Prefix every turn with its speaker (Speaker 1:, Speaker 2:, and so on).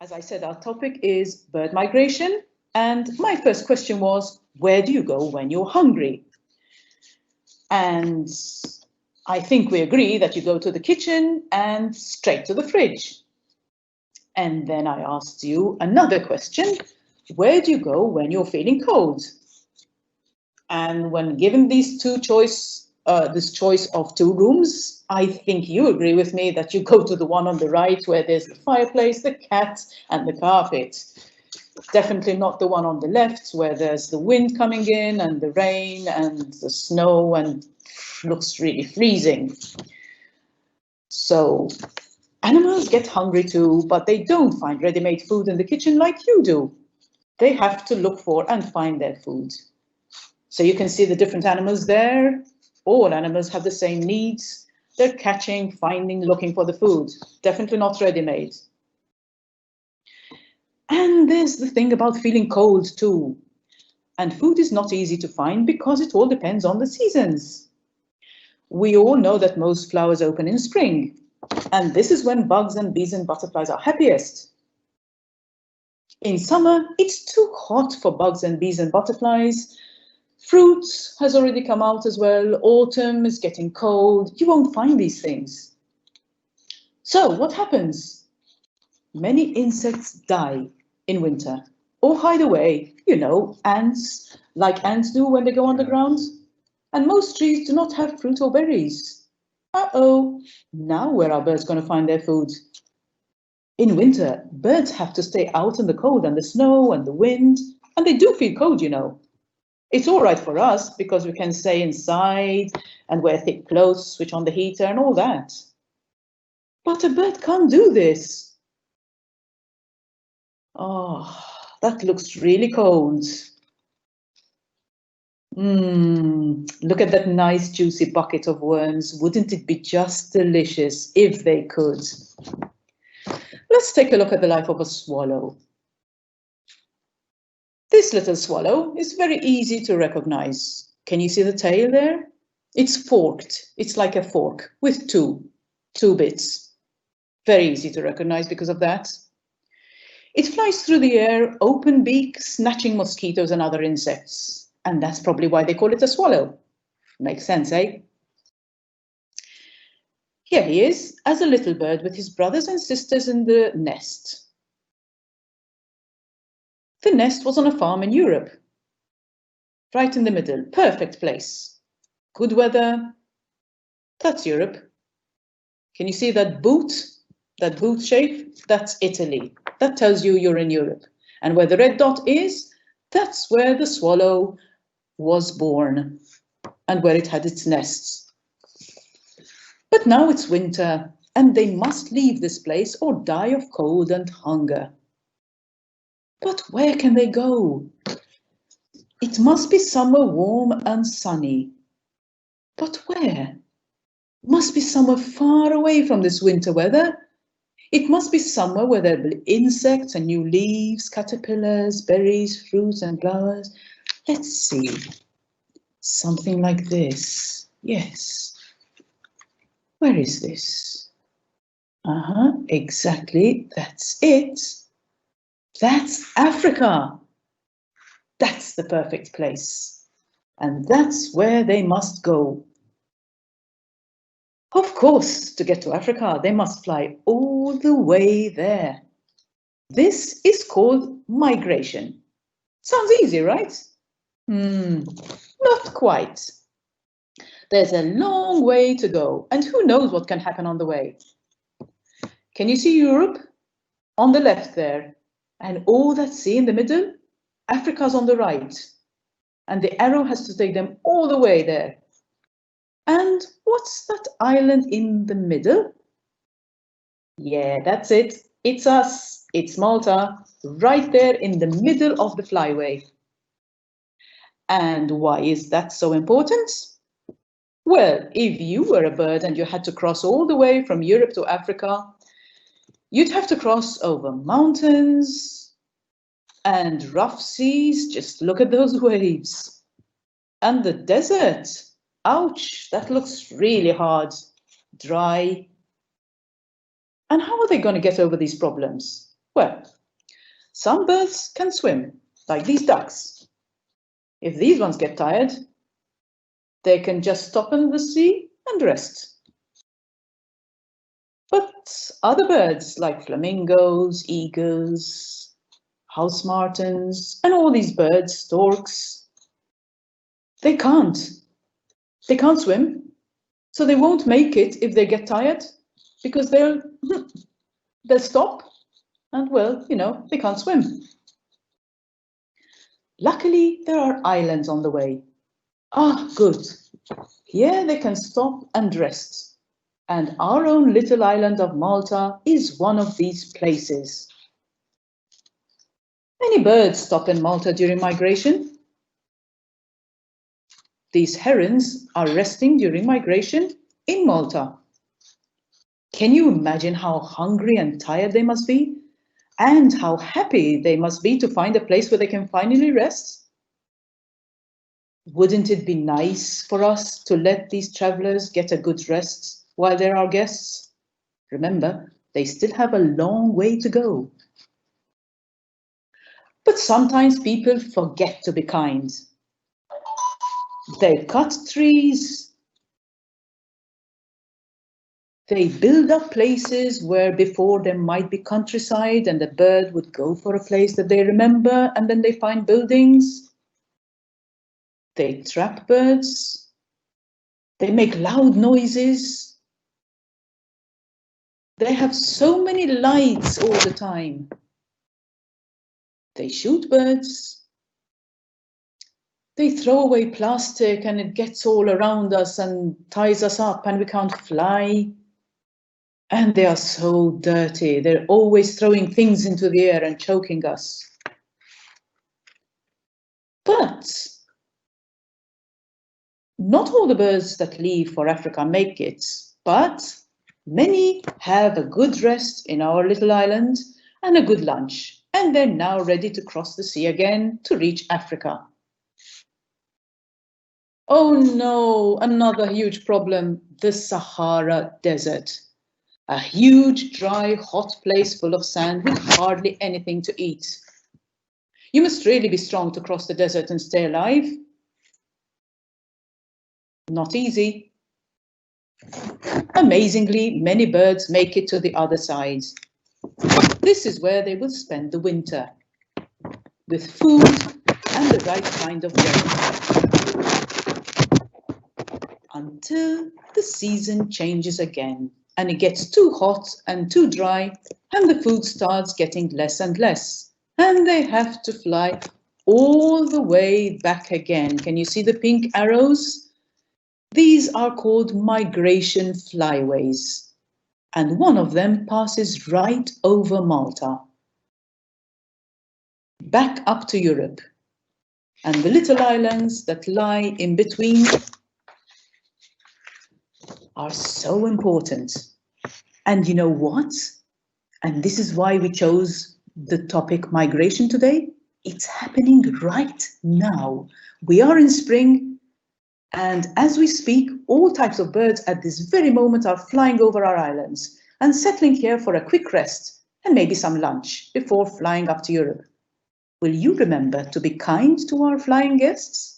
Speaker 1: As I said, our topic is bird migration, and my first question was, where do you go when you're hungry? And I think we agree that you go to the kitchen and straight to the fridge. And then I asked you another question, where do you go when you're feeling cold? And when given this choice of two rooms, I think you agree with me that you go to the one on the right where there's the fireplace, the cat, and the carpet. Definitely not the one on the left where there's the wind coming in and the rain and the snow and looks really freezing. So animals get hungry too, but they don't find ready-made food in the kitchen like you do. They have to look for and find their food. So you can see the different animals there. All animals have the same needs. They're catching, finding, looking for the food. Definitely not ready-made. And there's the thing about feeling cold too. And food is not easy to find because it all depends on the seasons. We all know that most flowers open in spring. And this is when bugs and bees and butterflies are happiest. In summer, it's too hot for bugs and bees and butterflies. Fruit has already come out as well. Autumn is getting cold. You won't find these things. So what happens? Many insects die in winter or hide away, ants, like ants do when they go underground. And most trees do not have fruit or berries. Uh-oh, now where are birds going to find their food? In winter, birds have to stay out in the cold and the snow and the wind, and they do feel cold, It's all right for us because we can stay inside and wear thick clothes, switch on the heater and all that. But a bird can't do this. Oh, that looks really cold. Look at that nice juicy bucket of worms. Wouldn't it be just delicious if they could? Let's take a look at the life of a swallow. This little swallow is very easy to recognize. Can you see the tail there? It's forked. It's like a fork with two bits. Very easy to recognize because of that. It flies through the air, open beak, snatching mosquitoes and other insects. And that's probably why they call it a swallow. Makes sense, eh? Here he is as a little bird with his brothers and sisters in the nest. The nest was on a farm in Europe. Right in the middle, perfect place. Good weather. That's Europe. Can you see that boot shape? That's Italy. That tells you you're in Europe. And where the red dot is, that's where the swallow was born and where it had its nests. But now it's winter and they must leave this place or die of cold and hunger. But where can they go? It must be somewhere warm and sunny. But where? Must be somewhere far away from this winter weather. It must be somewhere where there will be insects and new leaves, caterpillars, berries, fruits and flowers. Let's see. Something like this. Yes. Where is this? Exactly. That's it. That's Africa. That's the perfect place. And that's where they must go. Of course, to get to Africa, they must fly all the way there. This is called migration. Sounds easy, right? Not quite. There's a long way to go, and who knows what can happen on the way. Can you see Europe? On the left there. And all that sea in the middle? Africa's on the right. And the arrow has to take them all the way there. And what's that island in the middle? Yeah, that's it. It's us. It's Malta, right there in the middle of the flyway. And why is that so important? Well, if you were a bird and you had to cross all the way from Europe to Africa, you'd have to cross over mountains and rough seas. Just look at those waves. And the desert. Ouch, that looks really hard, dry. And how are they going to get over these problems? Well, Some birds can swim, like these ducks. If these ones get tired, they can just stop in the sea and rest. But other birds like flamingos, eagles, house martins, and all these birds, storks, they can't. They can't swim, so they won't make it if they get tired, because they'll stop and, well, they can't swim. Luckily, there are islands on the way. Ah, good. Here they can stop and rest. And our own little island of Malta is one of these places. Many birds stop in Malta during migration. These herons are resting during migration in Malta. Can you imagine how hungry and tired they must be? And how happy they must be to find a place where they can finally rest? Wouldn't it be nice for us to let these travelers get a good rest while they're our guests? Remember, they still have a long way to go. But sometimes people forget to be kind. They cut trees. They build up places where before there might be countryside, and the bird would go for a place that they remember, and then they find buildings. They trap birds. They make loud noises. They have so many lights all the time. They shoot birds. They throw away plastic and it gets all around us and ties us up and we can't fly. And they are so dirty. They're always throwing things into the air and choking us. But not all the birds that leave for Africa make it, but many have a good rest in our little island and a good lunch, and they're now ready to cross the sea again to reach Africa. Oh no, another huge problem, the Sahara Desert. A huge, dry, hot place full of sand with hardly anything to eat. You must really be strong to cross the desert and stay alive. Not easy. Amazingly, many birds make it to the other side. This is where they will spend the winter, with food and the right kind of weather, until the season changes again and it gets too hot and too dry and the food starts getting less and less and they have to fly all the way back again. Can you see the pink arrows? These are called migration flyways, and one of them passes right over Malta, back up to Europe, and the little islands that lie in between are so important. And you know what? And this is why we chose the topic migration today. It's happening right now. We are in spring, and as we speak, all types of birds at this very moment are flying over our islands and settling here for a quick rest and maybe some lunch before flying up to Europe. Will you remember to be kind to our flying guests?